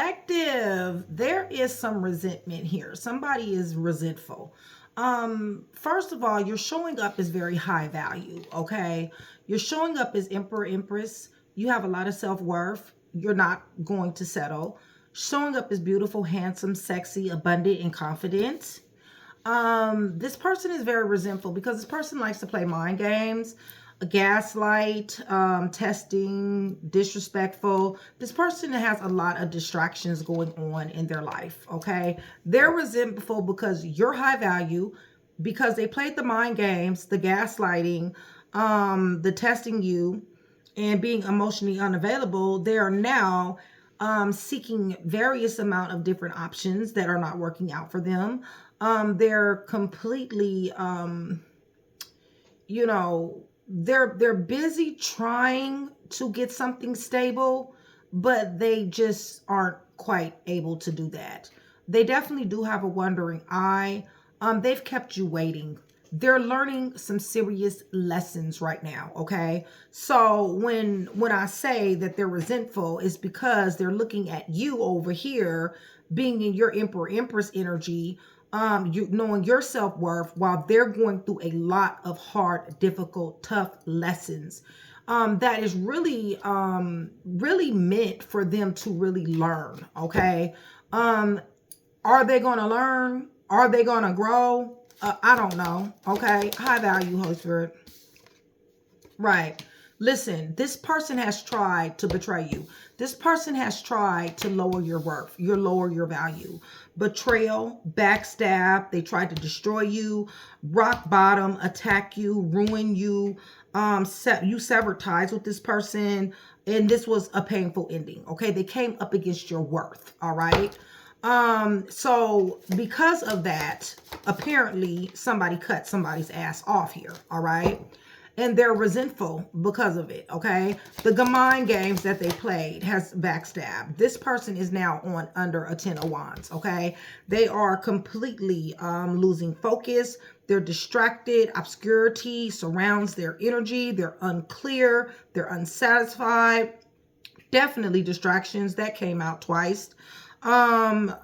collective, there is some resentment here. Somebody is resentful. First of all, you're showing up as very high value, okay? You're showing up as Emperor, Empress. You have a lot of self-worth. You're not going to settle. Showing up as beautiful, handsome, sexy, abundant, and confident. This person is very resentful because this person likes to play mind games, gaslight, testing, disrespectful. This person has a lot of distractions going on in their life, okay? They're resentful because you're high value, because they played the mind games, the gaslighting, the testing you, and being emotionally unavailable. They are now seeking various amount of different options that are not working out for them. They're completely, you know, they're busy trying to get something stable, but they just aren't quite able to do that. They definitely do have a wandering eye. They've kept you waiting. They're learning some serious lessons right now, okay? So when I say that they're resentful, it's because they're looking at you over here being in your Emperor Empress energy, you knowing your self-worth, while they're going through a lot of hard, difficult, tough lessons that is really really meant for them to really learn, okay? Are they going to learn? Are they going to grow? I don't know, okay? High value, Holy Spirit. Right. Listen, this person has tried to betray you. This person has tried to lower your worth, lower your value. Betrayal, backstab, they tried to destroy you, rock bottom, attack you, ruin you. You severed ties with this person, and this was a painful ending, okay? They came up against your worth, all right? So because of that, apparently somebody cut somebody's ass off here, all right? And they're resentful because of it, okay? The mind games that they played has backstabbed. This person is now on under a 10 of wands, okay? They are completely losing focus. They're distracted. Obscurity surrounds their energy. They're unclear. They're unsatisfied. Definitely distractions. That came out twice.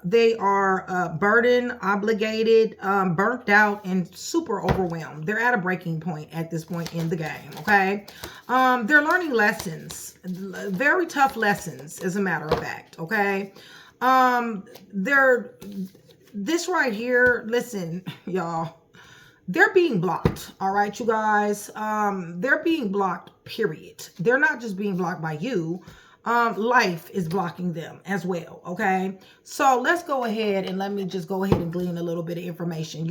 They are burdened, obligated, burnt out, and super overwhelmed. They're at a breaking point at this point in the game, okay? They're learning lessons, very tough lessons, as a matter of fact, okay? This right here, listen, y'all, they're being blocked, all right, you guys? They're being blocked, period. They're not just being blocked by you. Life is blocking them as well, okay? So let's go ahead and let me just go ahead and glean a little bit of information.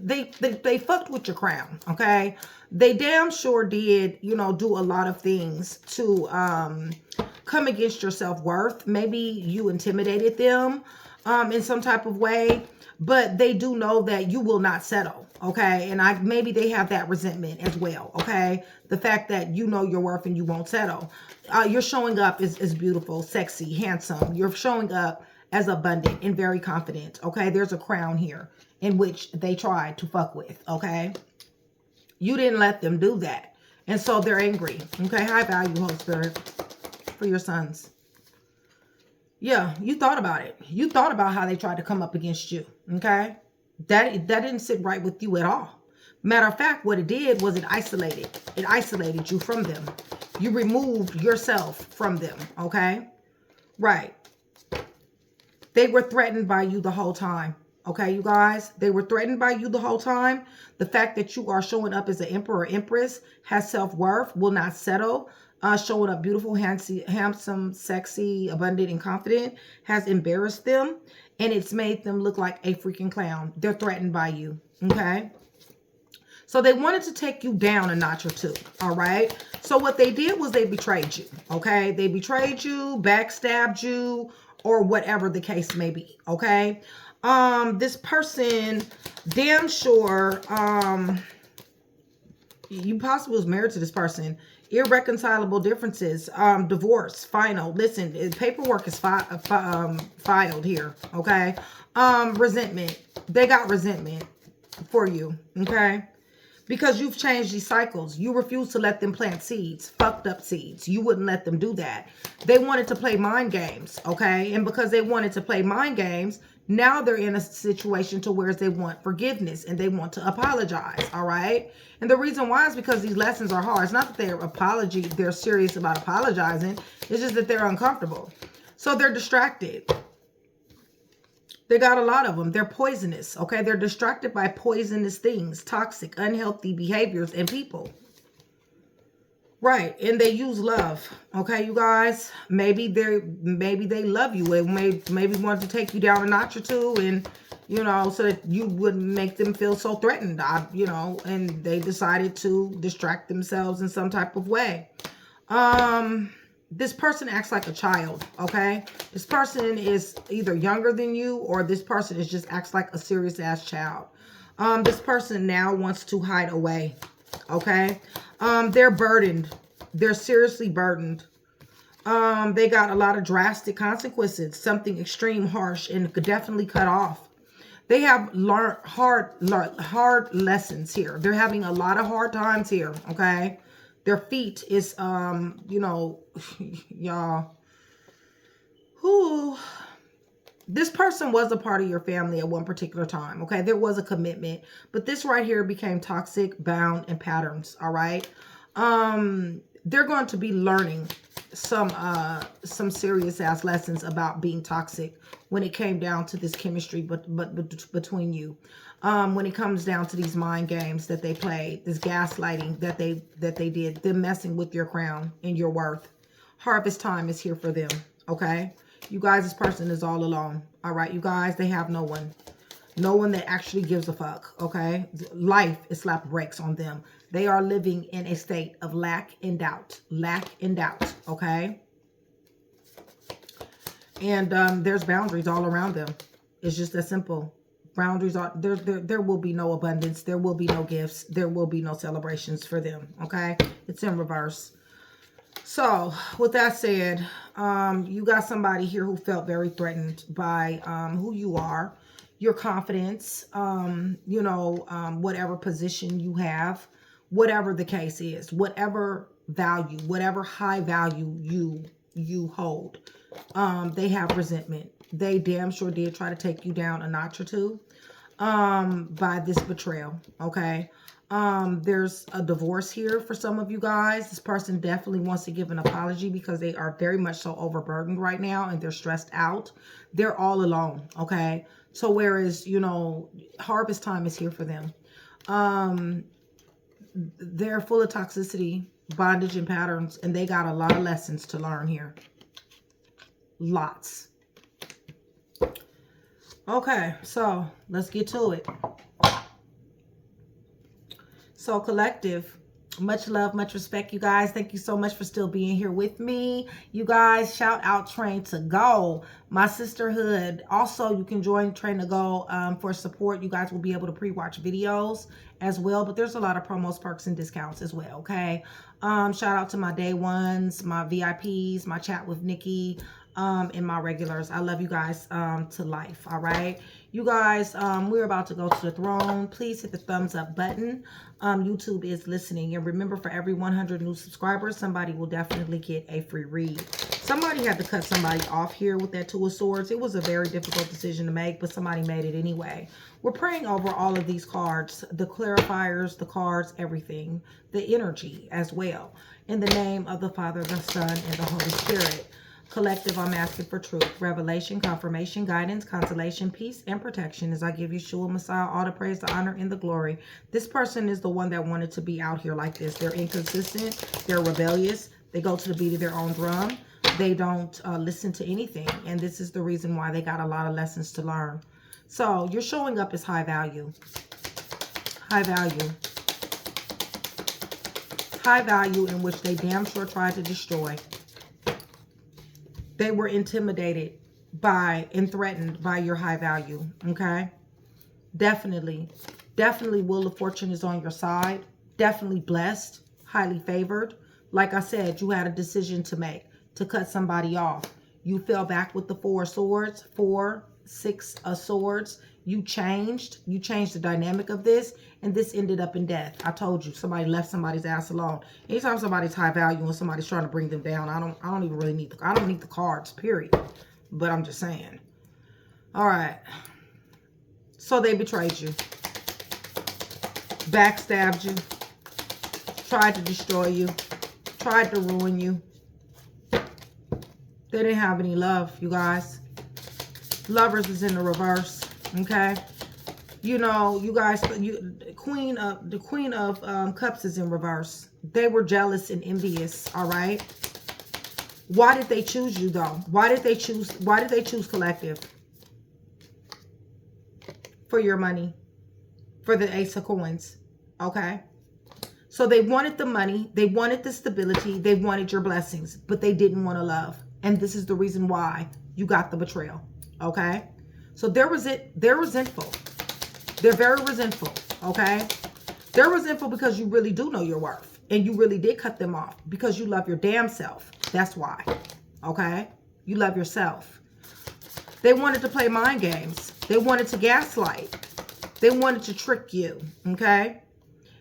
They fucked with your crown, okay? They damn sure did, you know, do a lot of things to come against your self-worth. Maybe you intimidated them in some type of way, but they do know that you will not settle, okay? And maybe they have that resentment as well, okay? The fact that you know your worth and you won't settle. You're showing up as beautiful, sexy, handsome. You're showing up as abundant and very confident, okay? There's a crown here in which they tried to fuck with, okay? You didn't let them do that. And so they're angry, okay? High value, Holy Spirit, for your sons. Yeah, you thought about it. You thought about how they tried to come up against you, okay? That didn't sit right with you at all. Matter of fact, what it did was it isolated you from them. You removed yourself from them, okay? Right. They were threatened by you the whole time, okay, you guys? They were threatened by you the whole time. The fact that you are showing up as an Emperor or Empress, has self-worth, will not settle, showing up beautiful, handsome, sexy, abundant, and confident, has embarrassed them, and it's made them look like a freaking clown. They're threatened by you, okay? So they wanted to take you down a notch or two, all right? So what they did was they betrayed you, okay? They betrayed you, backstabbed you, or whatever the case may be, okay? This person, damn sure, you possibly was married to this person. Irreconcilable differences, divorce, final. Listen, paperwork is filed here, okay? Resentment. They got resentment for you, okay? Because you've changed these cycles. You refuse to let them plant seeds, fucked up seeds. You wouldn't let them do that. They wanted to play mind games, okay? And because they wanted to play mind games, now they're in a situation to where they want forgiveness and they want to apologize, all right? And the reason why is because these lessons are hard. It's not that they're serious about apologizing. It's just that they're uncomfortable. So they're distracted. They got a lot of them. They're poisonous, okay? They're distracted by poisonous things, toxic, unhealthy behaviors and people. Right, and they use love, okay, you guys? Maybe they love you and maybe want to take you down a notch or two, and, you know, so that you wouldn't make them feel so threatened, you know, and they decided to distract themselves in some type of way. This person acts like a child, okay? This person is either younger than you, or this person is just acts like a serious ass child. This person now wants to hide away, okay? They're burdened. They're seriously burdened. They got a lot of drastic consequences, something extreme, harsh, and could definitely cut off. They have learned hard lessons here. They're having a lot of hard times here, okay? Their feet is, you know, y'all, this person was a part of your family at one particular time, okay? There was a commitment, but this right here became toxic, bound, and patterns, all right? They're going to be learning some serious ass lessons about being toxic when it came down to this chemistry between you. When it comes down to these mind games that they played, this gaslighting that they did, them messing with your crown and your worth. Harvest time is here for them, okay? You guys, this person is all alone, all right? You guys, they have no one. No one that actually gives a fuck, okay? Life is slap brakes on them. They are living in a state of lack and doubt. Lack and doubt, okay? And there's boundaries all around them. It's just that simple. Boundaries are, there will be no abundance. There will be no gifts. There will be no celebrations for them, okay? It's in reverse. So, with that said, you got somebody here who felt very threatened by who you are, your confidence, you know, whatever position you have, whatever the case is, whatever value, whatever high value you hold. They have resentment. They damn sure did try to take you down a notch or two by this betrayal, okay? There's a divorce here for some of you guys. This person definitely wants to give an apology because they are very much so overburdened right now and they're stressed out. They're all alone, okay? So whereas, you know, harvest time is here for them. They're full of toxicity, bondage, and patterns, and they got a lot of lessons to learn here. Lots. Okay, so let's get to it. So collective, much love, much respect, you guys. Thank you so much for still being here with me. You guys, shout out Train to Go, my sisterhood. Also, you can join Train to Go for support. You guys will be able to pre-watch videos as well, but there's a lot of promos, perks, and discounts as well, okay? Shout out to my day ones, my VIPs, my chat with Nikki, and my regulars. I love you guys to life, all right? You guys, we're about to go to the throne. Please hit the thumbs up button. YouTube is listening. And remember, for every 100 new subscribers, somebody will definitely get a free read. Somebody had to cut somebody off here with that Two of Swords. It was a very difficult decision to make, but somebody made it anyway. We're praying over all of these cards, the clarifiers, the cards, everything, the energy as well. In the name of the Father, the Son, and the Holy Spirit. Collective, I'm asking for truth, revelation, confirmation, guidance, consolation, peace, and protection as I give Yeshua Messiah all the praise, the honor, and the glory. This person is the one that wanted to be out here like this. They're inconsistent. They're rebellious. They go to the beat of their own drum. They don't listen to anything. And this is the reason why they got a lot of lessons to learn. So you're showing up as high value. High value. High value in which they damn sure tried to destroy. They were intimidated by and threatened by your high value, okay? Definitely. Definitely Wheel of Fortune is on your side. Definitely blessed, highly favored. Like I said, you had a decision to make, to cut somebody off. You fell back with the Four of Swords, 4, Six of Swords. You changed the dynamic of this, and this ended up in death. I told you, somebody left somebody's ass alone. Anytime somebody's high value and somebody's trying to bring them down, I don't even really need I don't need the cards, period. But I'm just saying. All right. So they betrayed you. Backstabbed you. Tried to destroy you. Tried to ruin you. They didn't have any love, you guys. Lovers is in the reverse. Okay, you know, you guys, the Queen of Cups is in reverse. They were jealous and envious. All right. Why did they choose you though? Why did they choose collective? For your money, for the Ace of Coins. Okay. So they wanted the money, they wanted the stability, they wanted your blessings, but they didn't want to love. And this is the reason why you got the betrayal. Okay. So they're resentful. They're very resentful, okay? They're resentful because you really do know your worth. And you really did cut them off because you love your damn self. That's why, okay? You love yourself. They wanted to play mind games. They wanted to gaslight. They wanted to trick you, okay?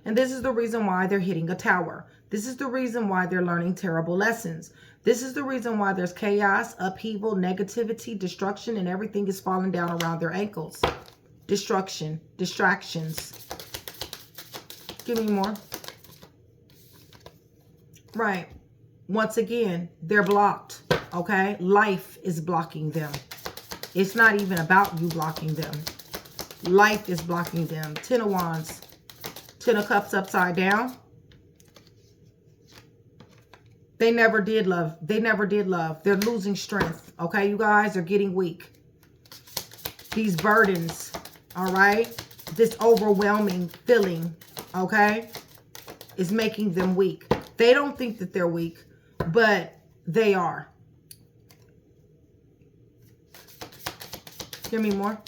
And this is the reason why they're hitting a tower. This is the reason why they're learning terrible lessons. This is the reason why there's chaos, upheaval, negativity, destruction, and everything is falling down around their ankles. Destruction, distractions. Give me more. Right. Once again, they're blocked, okay? Life is blocking them. It's not even about you blocking them. Life is blocking them. Ten of Wands. Ten of Cups upside down. They never did love. They never did love. They're losing strength. Okay, you guys are getting weak. These burdens, all right? This overwhelming feeling, okay, is making them weak. They don't think that they're weak, but they are. Give me more.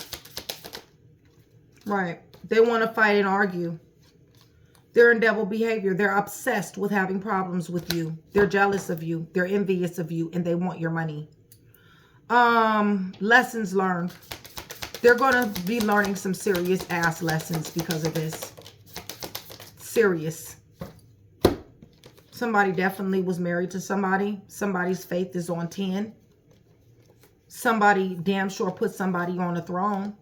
Right. They want to fight and argue. They're in devil behavior. They're obsessed with having problems with you. They're jealous of you. They're envious of you, and they want your money. Lessons learned. They're going to be learning some serious ass lessons because of this. Serious. Somebody definitely was married to somebody. Somebody's faith is on 10. Somebody damn sure put somebody on a throne.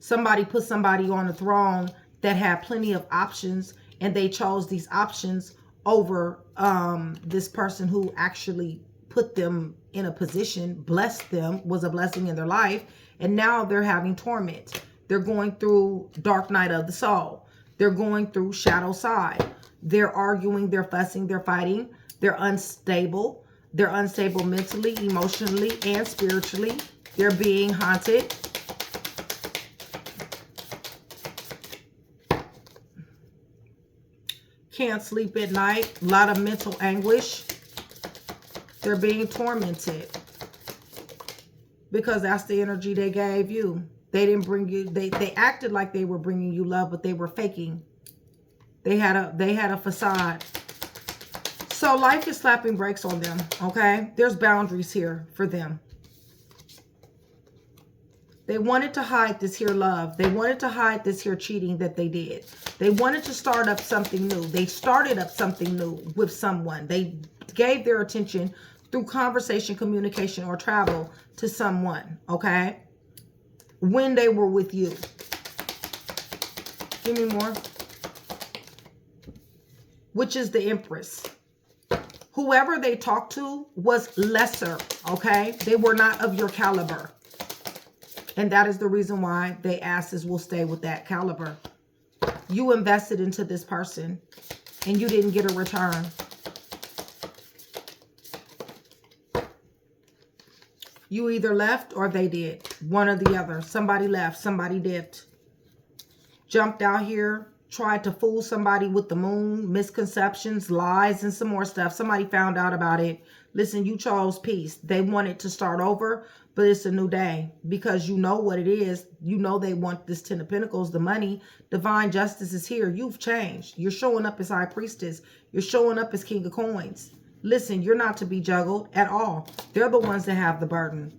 Somebody put somebody on a throne that had plenty of options, and they chose these options over this person who actually put them in a position, blessed them, was a blessing in their life, and now they're having torment. They're going through dark night of the soul. They're going through shadow side. They're arguing, they're fussing, they're fighting. They're unstable. They're unstable mentally, emotionally, and spiritually. They're being haunted. Can't sleep at night. A lot of mental anguish. They're being tormented because that's the energy they gave you. They didn't bring you, they acted like they were bringing you love, but they were faking. They had a facade. So life is slapping brakes on them, okay? There's boundaries here for them. They wanted to hide this here love. They wanted to hide this here cheating that they did. They wanted to start up something new. They started up something new with someone. They gave their attention through conversation, communication, or travel to someone, okay? When they were with you. Give me more. Which is the Empress. Whoever they talked to was lesser, okay? They were not of your caliber. And that is the reason why they asses will stay with that caliber. You invested into this person and you didn't get a return. You either left or they did. One or the other. Somebody left. Somebody dipped. Jumped out here. Tried to fool somebody with the moon. Misconceptions, lies, and some more stuff. Somebody found out about it. Listen, you chose peace. They wanted to start over, but it's a new day. Because you know what it is. You know they want this 10 of Pentacles, the money. Divine justice is here. You've changed. You're showing up as High Priestess. You're showing up as King of Coins. Listen, you're not to be juggled at all. They're the ones that have the burden.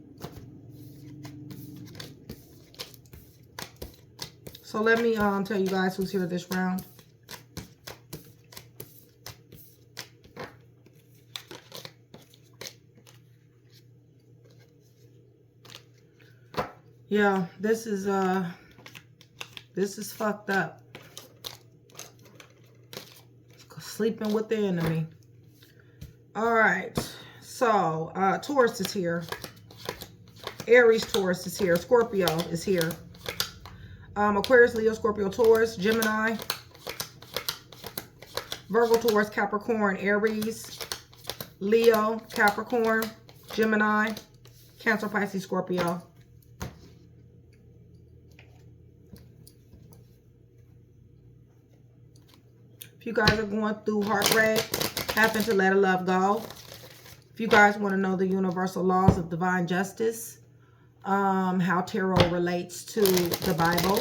So let me tell you guys who's here this round. Yeah, this is fucked up. Sleeping with the enemy. All right. So, Taurus is here. Aries, Taurus is here. Scorpio is here. Aquarius, Leo, Scorpio, Taurus, Gemini, Virgo, Taurus, Capricorn, Aries, Leo, Capricorn, Gemini, Cancer, Pisces, Scorpio. If you guys are going through heartbreak, having to let a love go. If you guys want to know the universal laws of divine justice, how tarot relates to the Bible,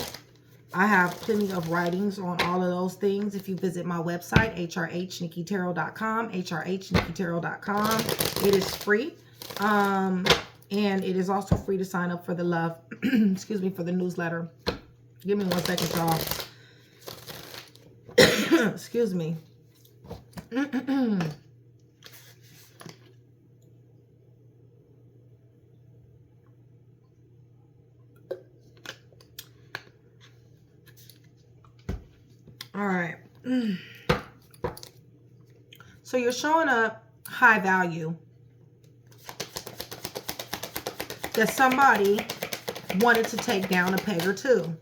I have plenty of writings on all of those things. If you visit my website, hrhnikkitarot.com, hrhnikkitarot.com, it is free. And it is also free to sign up for the love, excuse me, for the newsletter. Give me 1 second, y'all. Excuse me. All right. So you're showing up high value. That somebody wanted to take down a peg or two.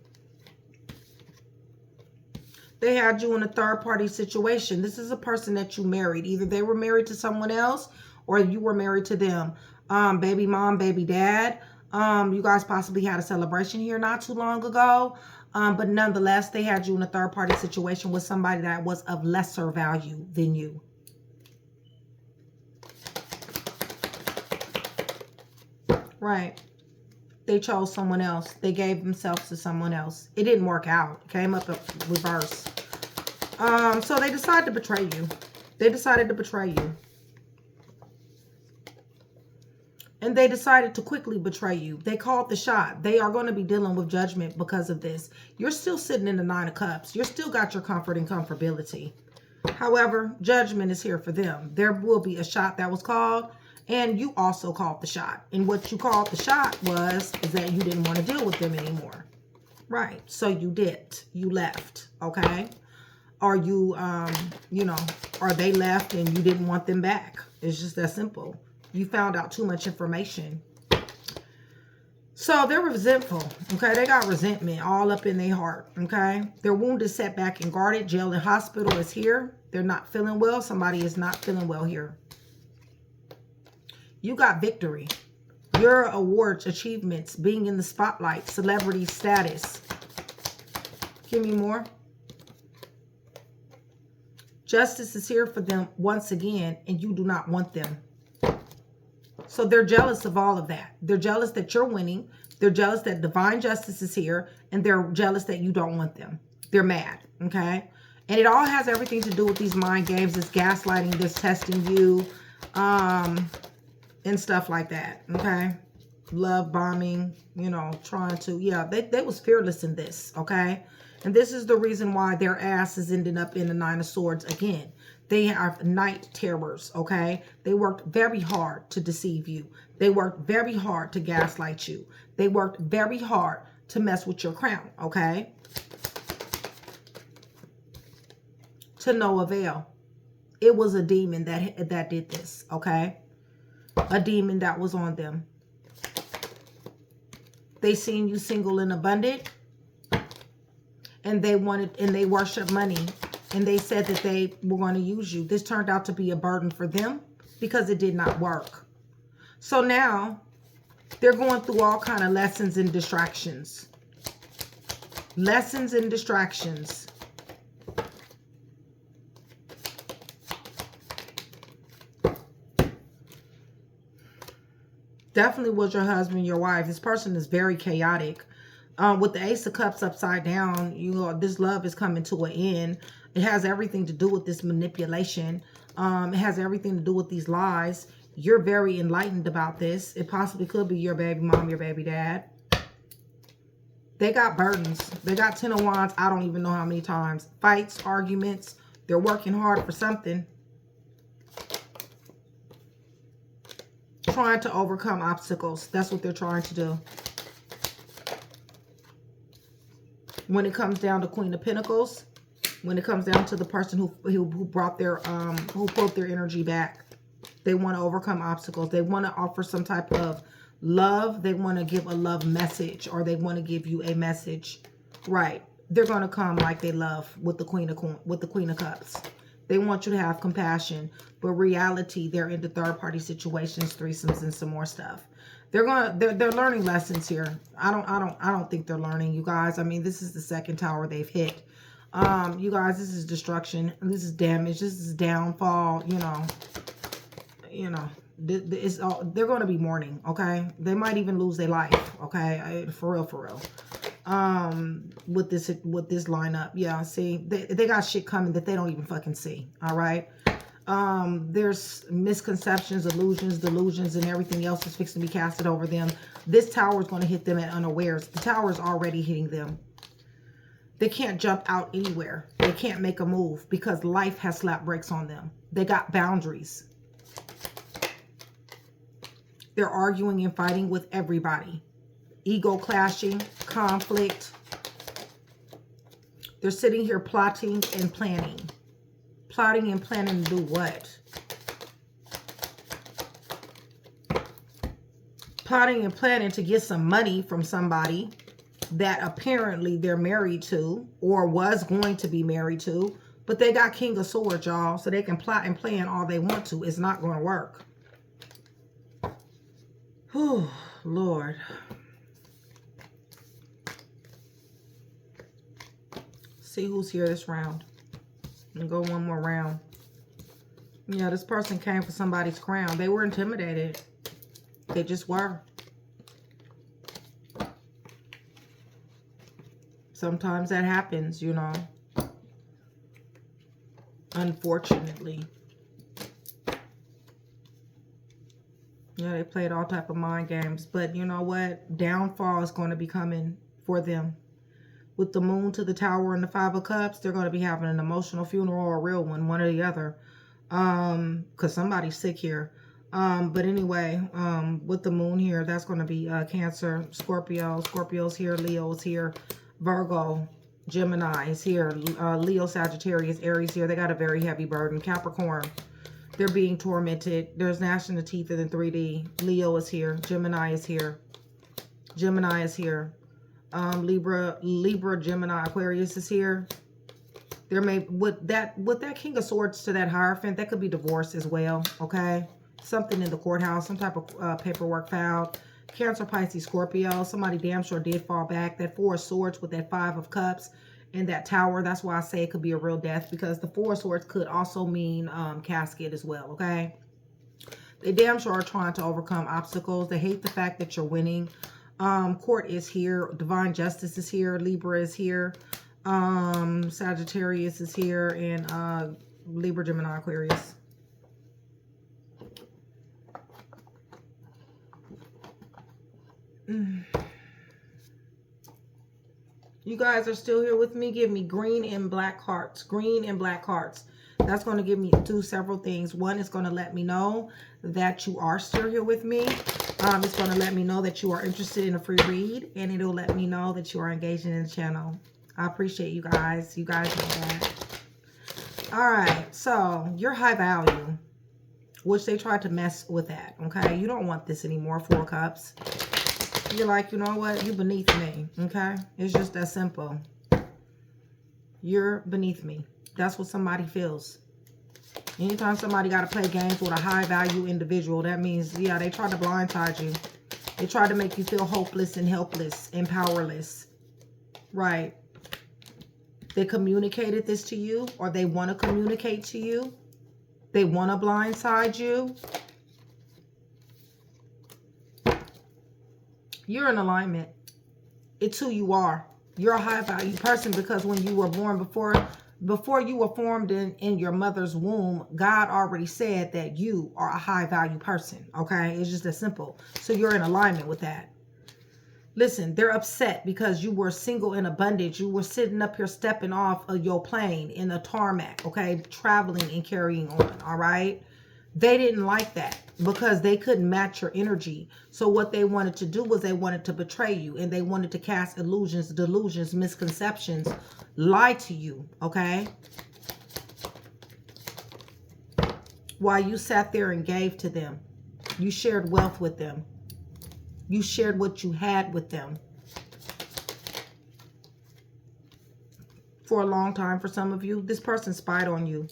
They had you in a third-party situation. This is a person that you married. Either they were married to someone else or you were married to them. Baby mom, baby dad. You guys possibly had a celebration here not too long ago. But nonetheless, they had you in a third-party situation with somebody that was of lesser value than you. Right. They chose someone else. They gave themselves to someone else. It didn't work out. It came up in reverse. So they decided to betray you. They decided to betray you. And they decided to quickly betray you. They called the shot. They are going to be dealing with judgment because of this. You're still sitting in the 9 of Cups. You're still got your comfort and comfortability. However, judgment is here for them. There will be a shot that was called. And you also called the shot. And what you called the shot is that you didn't want to deal with them anymore. Right. So you did. You left. Okay. Or you, or they left and you didn't want them back. It's just that simple. You found out too much information. So they're resentful. Okay. They got resentment all up in their heart. Okay. Their wound is set back and guarded. Jail and hospital is here. They're not feeling well. Somebody is not feeling well here. You got victory. Your awards, achievements, being in the spotlight, celebrity status. Give me more. Justice is here for them once again, and you do not want them. So they're jealous of all of that. They're jealous that you're winning. They're jealous that divine justice is here, and they're jealous that you don't want them. They're mad, okay? And it all has everything to do with these mind games, this gaslighting, this testing you, and stuff like that, okay? Love bombing, trying to, they was fearless in this, okay? And this is the reason why their ass is ending up in the 9 of Swords again. They have night terrors, okay? They worked very hard to deceive you. They worked very hard to gaslight you. They worked very hard to mess with your crown, okay? To no avail. It was a demon that did this, okay? A demon that was on them. They seen you single and abundant. And they worship money. And they said that they were going to use you. This turned out to be a burden for them because it did not work. So now they're going through all kind of lessons and distractions. Lessons and distractions. Definitely was your husband, your wife. This person is very chaotic. With the Ace of Cups upside down, this love is coming to an end. It has everything to do with this manipulation. It has everything to do with these lies. You're very enlightened about this. It possibly could be your baby mom, your baby dad. They got burdens. They got 10 of Wands. I don't even know how many times. Fights, arguments. They're working hard for something. Trying to overcome obstacles. That's what they're trying to do. When it comes down to Queen of Pentacles, when it comes down to the person who brought their who pulled their energy back, they want to overcome obstacles. They want to offer some type of love. They want to give a love message, or they want to give you a message. Right? They're going to come like they love with the Queen of Cups. They want you to have compassion, but reality, they're into third-party situations, threesomes, and some more stuff. They're learning lessons here. I don't think they're learning, you guys. I mean, this is the second tower they've hit. You guys, this is destruction. This is damage. This is downfall. It's all, they're going to be mourning. Okay, they might even lose their life. Okay, for real. With this lineup, yeah. See, they got shit coming that they don't even fucking see. All right. There's misconceptions, illusions, delusions, and everything else is fixing to be casted over them. This tower is going to hit them at unawares. The tower is already hitting them. They can't jump out anywhere. They can't make a move because life has slapped brakes on them. They got boundaries. They're arguing and fighting with everybody. Ego clashing, conflict. They're sitting here plotting and planning. Plotting and planning to do what? Plotting and planning to get some money from somebody that apparently they're married to or was going to be married to. But they got King of Swords, y'all. So they can plot and plan all they want to. It's not going to work. Whew, Lord. See who's here this round. And go one more round. Yeah, this person came for somebody's crown. They were intimidated. They just were. Sometimes that happens, you know. Unfortunately. Yeah, they played all type of mind games. But you know what? Downfall is going to be coming for them. With the moon to the tower and the 5 of cups, they're going to be having an emotional funeral or a real one or the other. Because somebody's sick here. But anyway, with the moon here, that's going to be Cancer, Scorpio. Scorpio's here, Leo's here, Virgo, Gemini is here, Leo, Sagittarius, Aries here. They got a very heavy burden. Capricorn, they're being tormented. There's gnashing the teeth in 3D. Leo is here. Gemini is here. Gemini is here. Libra, Gemini, Aquarius is here. There may, with that King of Swords to that Hierophant, that could be divorce as well, okay? Something in the courthouse, some type of paperwork filed. Cancer, Pisces, Scorpio, somebody damn sure did fall back. That 4 of Swords with that 5 of Cups and that Tower, that's why I say it could be a real death, because the 4 of Swords could also mean casket as well, okay? They damn sure are trying to overcome obstacles. They hate the fact that you're winning. Court is here. Divine Justice is here. Libra is here. Sagittarius is here. And Libra, Gemini, Aquarius. You guys are still here with me. Give me green and black hearts. Green and black hearts. That's going to give me do several things. One, is going to let me know that you are still here with me. It's going to let me know that you are interested in a free read. And it'll let me know that you are engaging in the channel. I appreciate you guys. You guys know that. All right. So, you're high value. Which they tried to mess with that. Okay. You don't want this anymore. 4 cups. You're like, you know what? You're beneath me. Okay. It's just that simple. You're beneath me. That's what somebody feels. Anytime somebody got to play games with a high value individual, that means, yeah, they try to blindside you. They try to make you feel hopeless and helpless and powerless. Right. They communicated this to you, or they want to communicate to you. They want to blindside you. You're in alignment. It's who you are. You're a high value person, because when you were born, before you were formed in your mother's womb, God already said that you are a high value person. Okay. It's just that simple. So you're in alignment with that. Listen, they're upset because you were single in abundance. You were sitting up here stepping off of your plane in a tarmac, okay? Traveling and carrying on, all right? They didn't like that because they couldn't match your energy. So what they wanted to do was they wanted to betray you, and they wanted to cast illusions, delusions, misconceptions, lie to you, okay? While you sat there and gave to them. You shared wealth with them. You shared what you had with them. For a long time, for some of you, this person spied on you.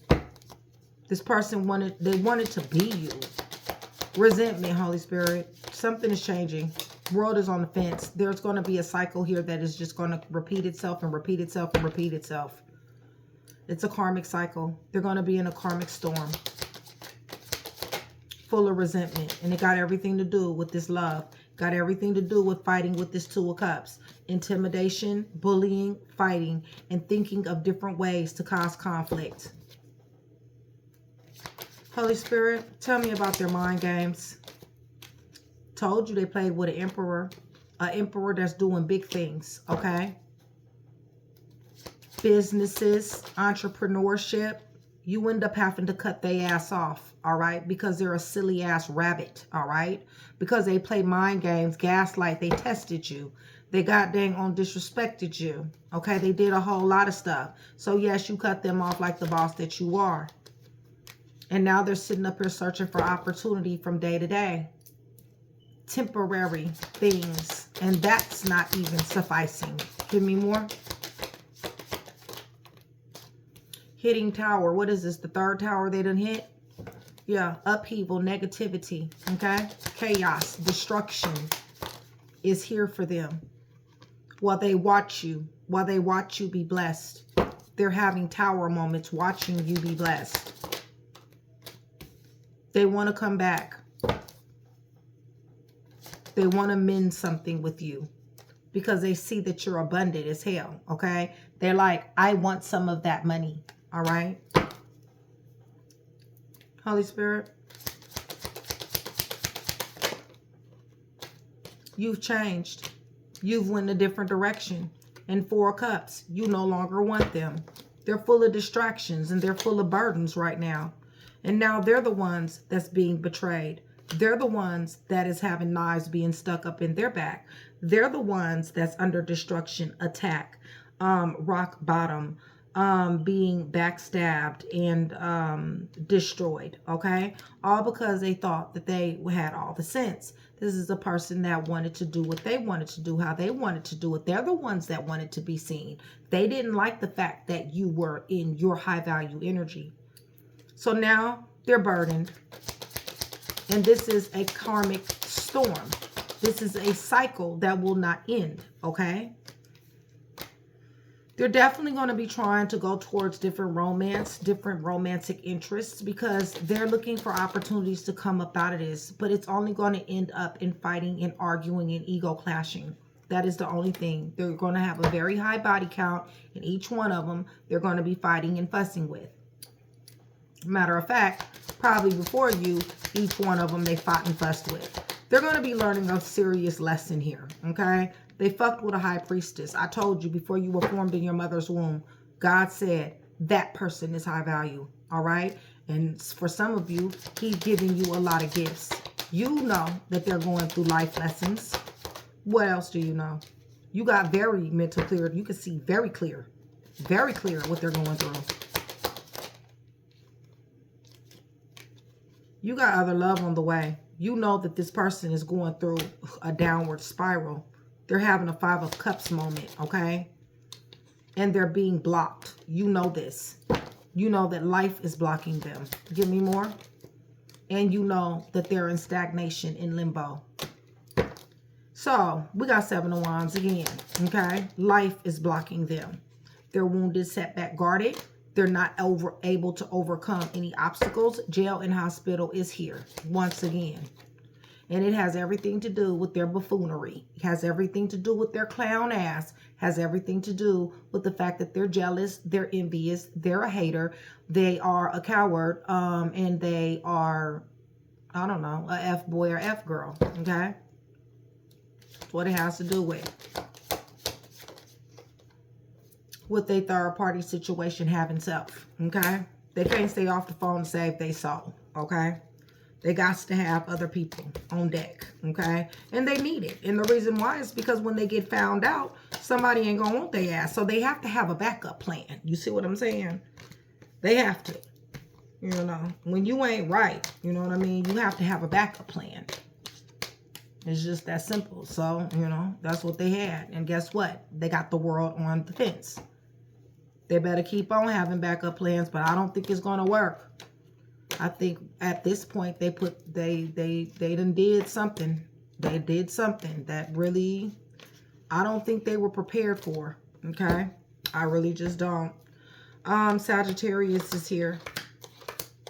This person wanted to be you. Resentment, Holy Spirit. Something is changing. World is on the fence. There's going to be a cycle here that is just going to repeat itself and repeat itself and repeat itself. It's a karmic cycle. They're going to be in a karmic storm. Full of resentment. And it got everything to do with this love. Got everything to do with fighting with this Two of Cups. Intimidation, bullying, fighting, and thinking of different ways to cause conflict. Holy Spirit, tell me about their mind games. Told you they played with an emperor. An emperor that's doing big things, okay? Businesses, entrepreneurship. You end up having to cut their ass off, all right? Because they're a silly ass rabbit, all right? Because they play mind games, gaslight, they tested you. They got dang on disrespected you, okay? They did a whole lot of stuff. So yes, you cut them off like the boss that you are. And now they're sitting up here searching for opportunity from day to day. Temporary things. And that's not even sufficing. Give me more. Hitting tower. What is this? The third tower they done hit? Yeah. Upheaval, negativity. Okay. Chaos, destruction is here for them. While they watch you. While they watch you be blessed. They're having tower moments watching you be blessed. They want to come back. They want to mend something with you. Because they see that you're abundant as hell. Okay. They're like, I want some of that money. All right. Holy Spirit. You've changed. You've went a different direction. And Four of Cups, you no longer want them. They're full of distractions and they're full of burdens right now. And now they're the ones that's being betrayed. They're the ones that is having knives being stuck up in their back. They're the ones that's under destruction, attack, rock bottom, being backstabbed and destroyed, okay? All because they thought that they had all the sense. This is a person that wanted to do what they wanted to do, how they wanted to do it. They're the ones that wanted to be seen. They didn't like the fact that you were in your high value energy. So now they're burdened. And this is a karmic storm. This is a cycle that will not end, okay? They're definitely going to be trying to go towards different romantic interests because they're looking for opportunities to come up out of this. But it's only going to end up in fighting and arguing and ego clashing. That is the only thing. They're going to have a very high body count, and each one of them they're going to be fighting and fussing with. Matter of fact, probably before you, each one of them they fought and fussed with. They're going to be learning a serious lesson here, okay? They fucked with a high priestess. I told you before you were formed in your mother's womb, God said that person is high value, all right? And for some of you, he's giving you a lot of gifts. You know that they're going through life lessons. What else do you know? You got very mental clear. You can see very clear what they're going through. You got other love on the way. You know that this person is going through a downward spiral. They're having a Five of Cups moment, okay? And they're being blocked. You know this. You know that life is blocking them. Give me more. And you know that they're in stagnation, in limbo. So, we got Seven of Wands again, okay? Life is blocking them. They're wounded, setback, guarded. They're not able to overcome any obstacles. Jail and hospital is here once again. And it has everything to do with their buffoonery. It has everything to do with their clown ass. Has everything to do with the fact that they're jealous, they're envious, they're a hater, they are a coward, and they are, I don't know, a F boy or F girl, okay? That's what it has to do with a third-party situation having self, okay? They can't stay off the phone to save their soul, okay? They got to have other people on deck, okay? And they need it. And the reason why is because when they get found out, somebody ain't gonna want their ass. So they have to have a backup plan. You see what I'm saying? They have to. You know, when you ain't right, you know what I mean? You have to have a backup plan. It's just that simple. So, you know, that's what they had. And guess what? They got the world on the fence. They better keep on having backup plans, but I don't think it's going to work. I think at this point they done did something. They did something that really, I don't think they were prepared for. Okay? I really just don't. Sagittarius is here.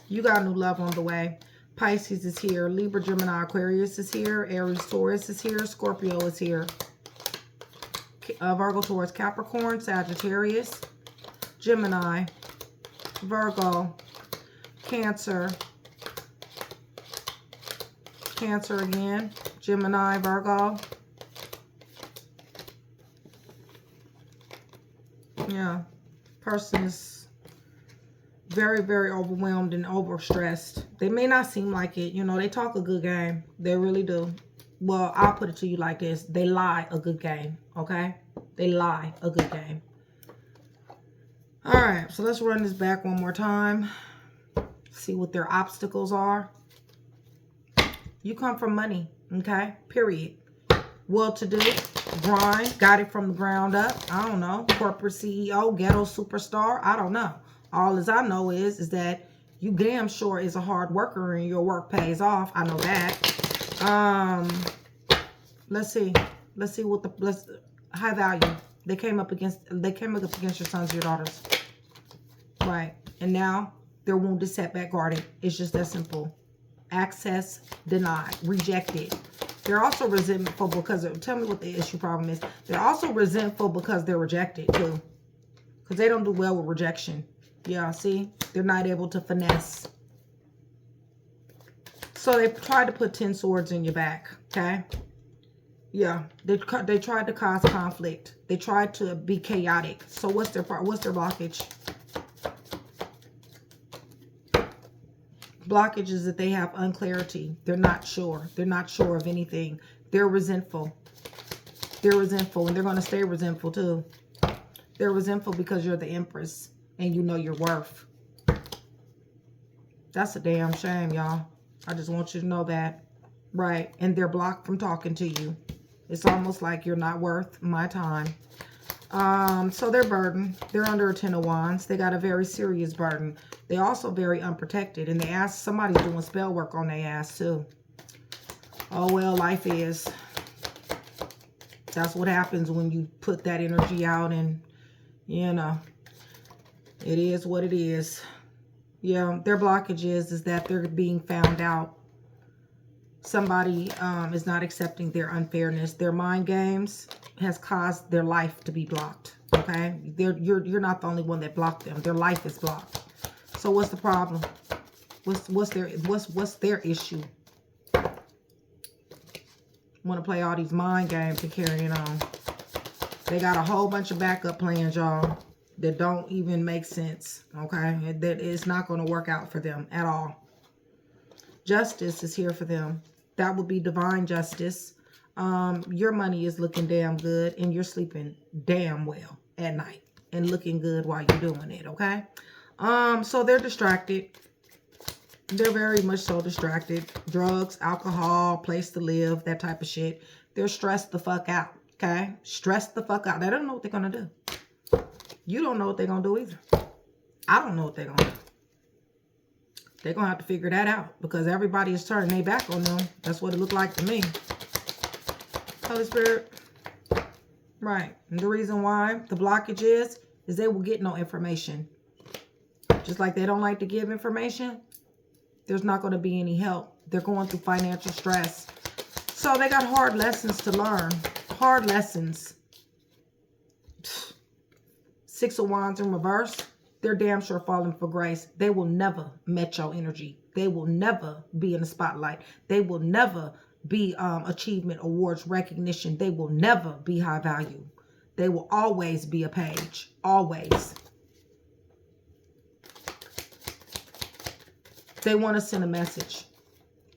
You got new love on the way. Pisces is here. Libra, Gemini, Aquarius is here. Aries, Taurus is here. Scorpio is here. Virgo, Taurus, Capricorn, Sagittarius, Gemini, Virgo, Cancer, Cancer again, Gemini, Virgo. Yeah, person is very, very overwhelmed and overstressed. They may not seem like it. You know, they talk a good game. They really do. Well, I'll put it to you like this. They lie a good game, okay? They lie a good game. All right, so let's run this back one more time. See what their obstacles are. You come from money, okay? Period. Well-to-do, grind, got it from the ground up. I don't know. Corporate CEO, ghetto superstar. I don't know. All as I know is that you damn sure is a hard worker and your work pays off. I know that. Let's see what the high value. They came up against your sons, your daughters. Right. And now they're wounded, setback, guarded. It's just that simple. Access denied, rejected. They're also resentful because tell me what the issue problem is. They're also resentful because they're rejected too. Because they don't do well with rejection. Yeah, see? They're not able to finesse. So they tried to put 10 swords in your back, okay? Yeah, they tried to cause conflict. They tried to be chaotic. So what's their blockage? Blockage is that they have unclarity. They're not sure. They're not sure of anything. They're resentful. They're resentful, and they're going to stay resentful too. They're resentful because you're the Empress and you know your worth. That's a damn shame, y'all. I just want you to know that. Right. And they're blocked from talking to you. It's almost like you're not worth my time. So they're burdened. They're under a 10 of Wands. They got a very serious burden. They're also very unprotected. And they ask somebody's doing spell work on their ass too. Oh, well, life is. That's what happens when you put that energy out, and, you know, it is what it is. Yeah, their blockage is that they're being found out. Somebody is not accepting their unfairness. Their mind games has caused their life to be blocked. Okay, you're not the only one that blocked them. Their life is blocked. So what's the problem? What's their issue? Want to play all these mind games and carrying on. They got a whole bunch of backup plans, y'all, that don't even make sense. Okay, that it's not going to work out for them at all. Justice is here for them. That would be divine justice. Your money is looking damn good, and you're sleeping damn well at night and looking good while you're doing it, okay? So they're distracted. They're very much so distracted. Drugs, alcohol, place to live, that type of shit. They're stressed the fuck out, okay? Stressed the fuck out. They don't know what they're going to do. You don't know what they're going to do either. I don't know what they're going to do. They're going to have to figure that out because everybody is turning their back on them. That's what it looked like to me. Holy Spirit. Right. And the reason why the blockage is they will get no information. Just like they don't like to give information, there's not going to be any help. They're going through financial stress. So they got hard lessons to learn. Hard lessons. 6 of Wands in reverse. They're damn sure falling for grace. They will never match your energy. They will never be in the spotlight. They will never be achievement, awards, recognition. They will never be high value. They will always be a page. Always. They want to send a message.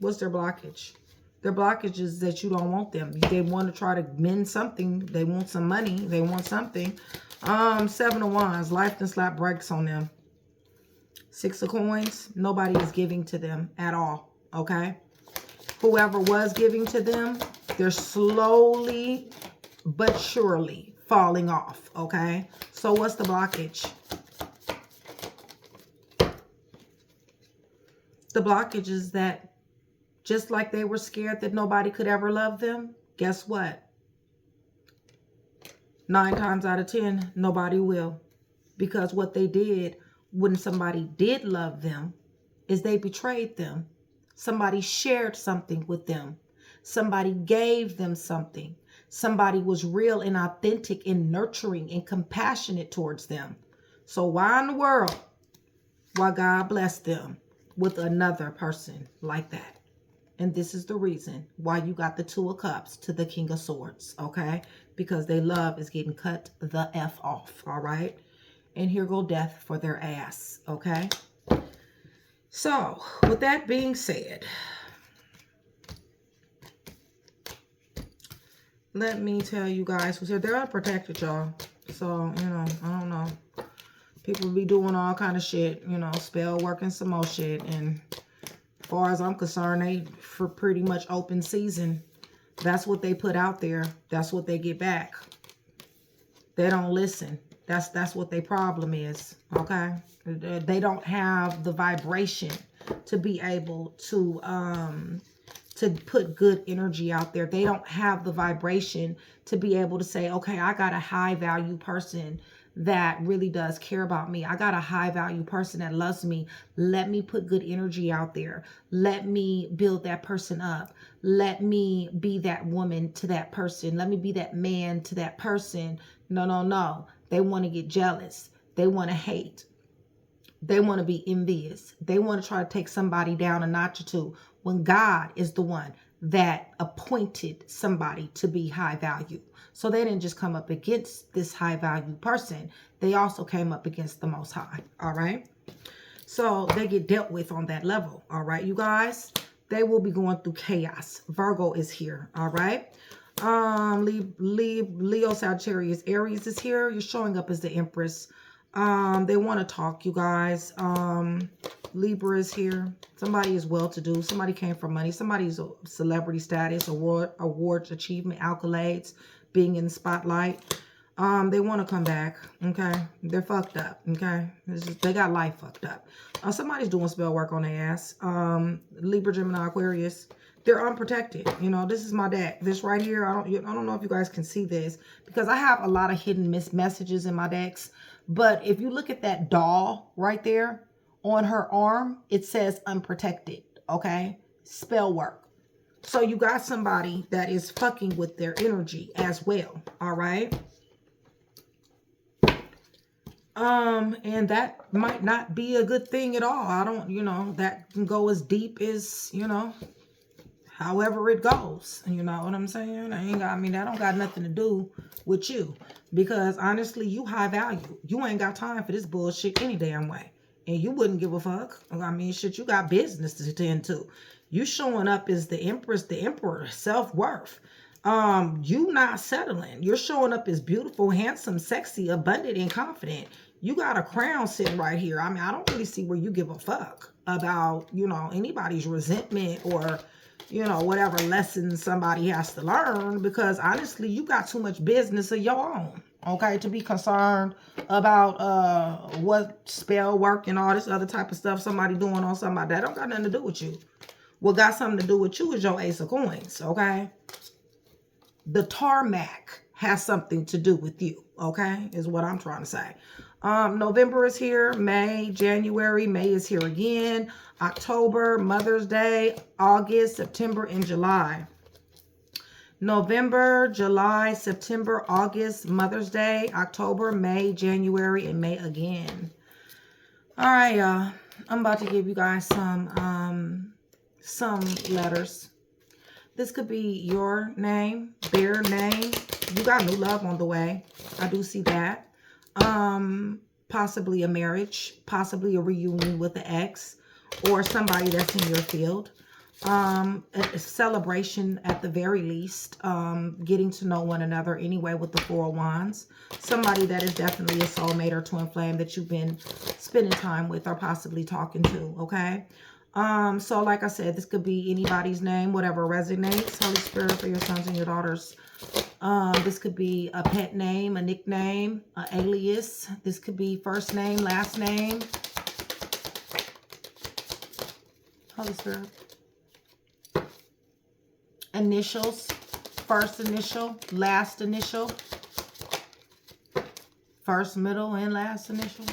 What's their blockage? Their blockage is that you don't want them. They want to try to mend something. They want some money. They want something. 7 of Wands. Life and slap brakes on them. 6 of Coins. Nobody is giving to them at all. Okay? Whoever was giving to them, they're slowly but surely falling off. Okay? So what's the blockage? The blockage is that just like they were scared that nobody could ever love them, guess what? 9 times out of 10, nobody will. Because what they did when somebody did love them is they betrayed them. Somebody shared something with them. Somebody gave them something. Somebody was real and authentic and nurturing and compassionate towards them. So why in the world? Why God blessed them with another person like that? And this is the reason why you got the 2 of Cups to the King of Swords, okay? Because their love is getting cut the F off, all right? And here go death for their ass, okay? So, with that being said, let me tell you guys who's here. They're unprotected, y'all. So, you know, I don't know. People be doing all kind of shit, you know, spell working some more shit, and as far as I'm concerned, they for pretty much open season. That's what they put out there. That's what they get back. They don't listen. That's what their problem is. Okay? They don't have the vibration to be able to put good energy out there. They don't have the vibration to be able to say, okay, I got a high value person that really does care about me. I got a high value person that loves me. Let me put good energy out there. Let me build that person up. Let me be that woman to that person. Let me be that man to that person. No, no, no. They want to get jealous. They want to hate. They want to be envious. They want to try to take somebody down a notch or two when God is the one that appointed somebody to be high value. So they didn't just come up against this high value person. They also came up against the Most High. All right. So they get dealt with on that level. All right, you guys. They will be going through chaos. Virgo is here. All right. Leo, Sagittarius, Aries is here. You're showing up as the Empress. They want to talk, you guys. Libra is here. Somebody is well-to-do. Somebody came from money. Somebody's a celebrity status, awards, achievement, accolades, being in the spotlight. They want to come back. Okay, they're fucked up. Okay, they got life fucked up. Somebody's doing spell work on their ass. Libra, Gemini, Aquarius. They're unprotected. You know, this is my deck. This right here, I don't know if you guys can see this because I have a lot of hidden messages in my decks. But if you look at that doll right there on her arm, it says unprotected. Okay, spell work. So you got somebody that is fucking with their energy as well. All right. And that might not be a good thing at all. I don't, you know, that can go as deep as, you know, however it goes. You know what I'm saying? I mean, that don't got nothing to do with you. Because honestly, you high value. You ain't got time for this bullshit any damn way. And you wouldn't give a fuck. I mean, shit, you got business to attend to. You showing up as the Empress, the Emperor, self-worth. You not settling. You're showing up as beautiful, handsome, sexy, abundant, and confident. You got a crown sitting right here. I mean, I don't really see where you give a fuck about, you know, anybody's resentment or, you know, whatever lessons somebody has to learn, because honestly, you got too much business of your own, okay, to be concerned about what spell work and all this other type of stuff somebody doing on somebody. That don't got nothing to do with you. What got something to do with you is your Ace of Coins, okay? The tarmac has something to do with you, okay, is what I'm trying to say. November is here, May, January, May is here again, October, Mother's Day, August, September, and July. November, July, September, August, Mother's Day, October, May, January, and May again. All right, y'all. I'm about to give you guys some letters. This could be your name, their name. You got new love on the way. I do see that. Possibly a marriage, possibly a reunion with an ex or somebody that's in your field. A celebration at the very least. Getting to know one another anyway with the Four of Wands. Somebody that is definitely a soulmate or twin flame that you've been spending time with or possibly talking to, okay? So like I said, this could be anybody's name, whatever resonates. Holy Spirit, for your sons and your daughters. This could be a pet name, a nickname, an alias. This could be first name, last name. Holy Spirit. Initials, first initial, last initial. First, middle, and last initial.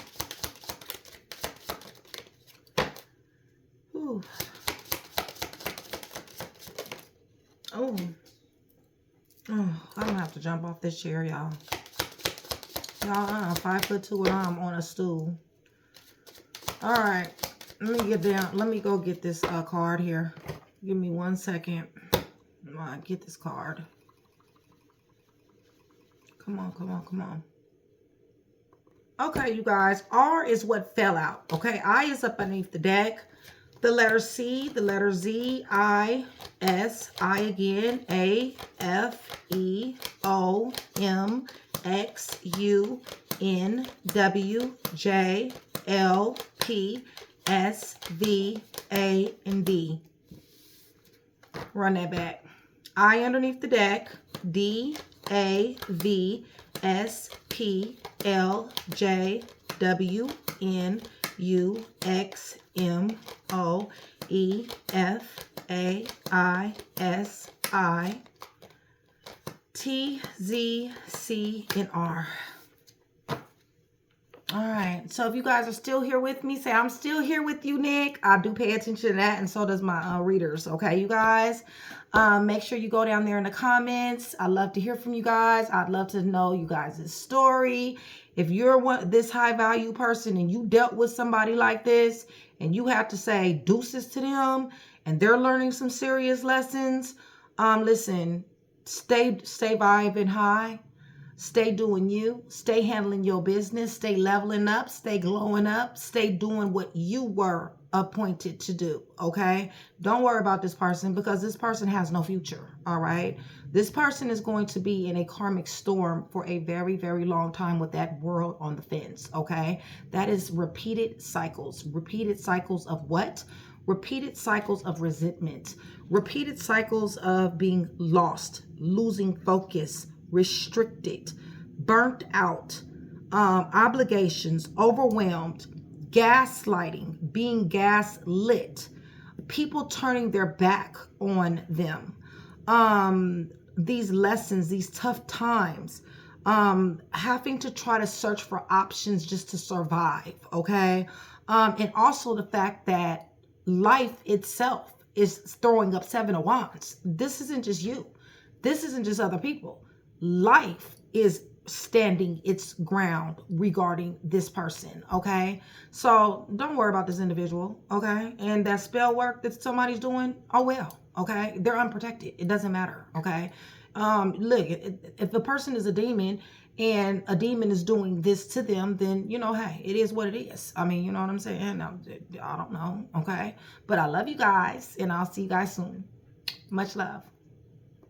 Ooh. Oh. Oh, I don't have to jump off this chair, y'all. Y'all, I'm 5'2" and I'm on a stool. All right. Let me get down. Let me go get this card here. Give me 1 second. Get this card. Come on, come on, come on. Okay, you guys. R is what fell out. Okay, I is up underneath the deck. The letter C, the letter Z, I, S, I again, A, F, E, O, M, X, U, N, W, J, L, P, S, V, A, and D. Run that back. I underneath the deck, D, A, V, S, P, L, J, W, N, U, X, M, O, E, F, A, I, S, I, T, Z, C, and R. All right. So if you guys are still here with me, say, I'm still here with you, Nick. I do pay attention to that, and so does my readers. Okay, you guys. Make sure you go down there in the comments. I love to hear from you guys. I'd love to know you guys' story. If you're this high value person and you dealt with somebody like this and you have to say deuces to them and they're learning some serious lessons, listen, stay vibing high. Stay doing you. Stay handling your business. Stay leveling up. Stay glowing up. Stay doing what you were appointed to do. Okay? Don't worry about this person because this person has no future. All right? This person is going to be in a karmic storm for a very, very long time with that world on the fence. Okay? That is repeated cycles. Repeated cycles of what? Repeated cycles of resentment. Repeated cycles of being lost, losing focus, restricted, burnt out, obligations, overwhelmed, gaslighting, being gaslit, people turning their back on them, these lessons, these tough times, having to try to search for options just to survive, okay? And also the fact that life itself is throwing up 7 of Wands. This isn't just you. This isn't just other people. Life is standing its ground regarding this person, okay? So don't worry about this individual, okay? And that spell work that somebody's doing, oh well, okay? They're unprotected. It doesn't matter, okay? Look, if the person is a demon and a demon is doing this to them, then, you know, hey, it is what it is. I mean, you know what I'm saying? I don't know, okay? But I love you guys, and I'll see you guys soon. Much love.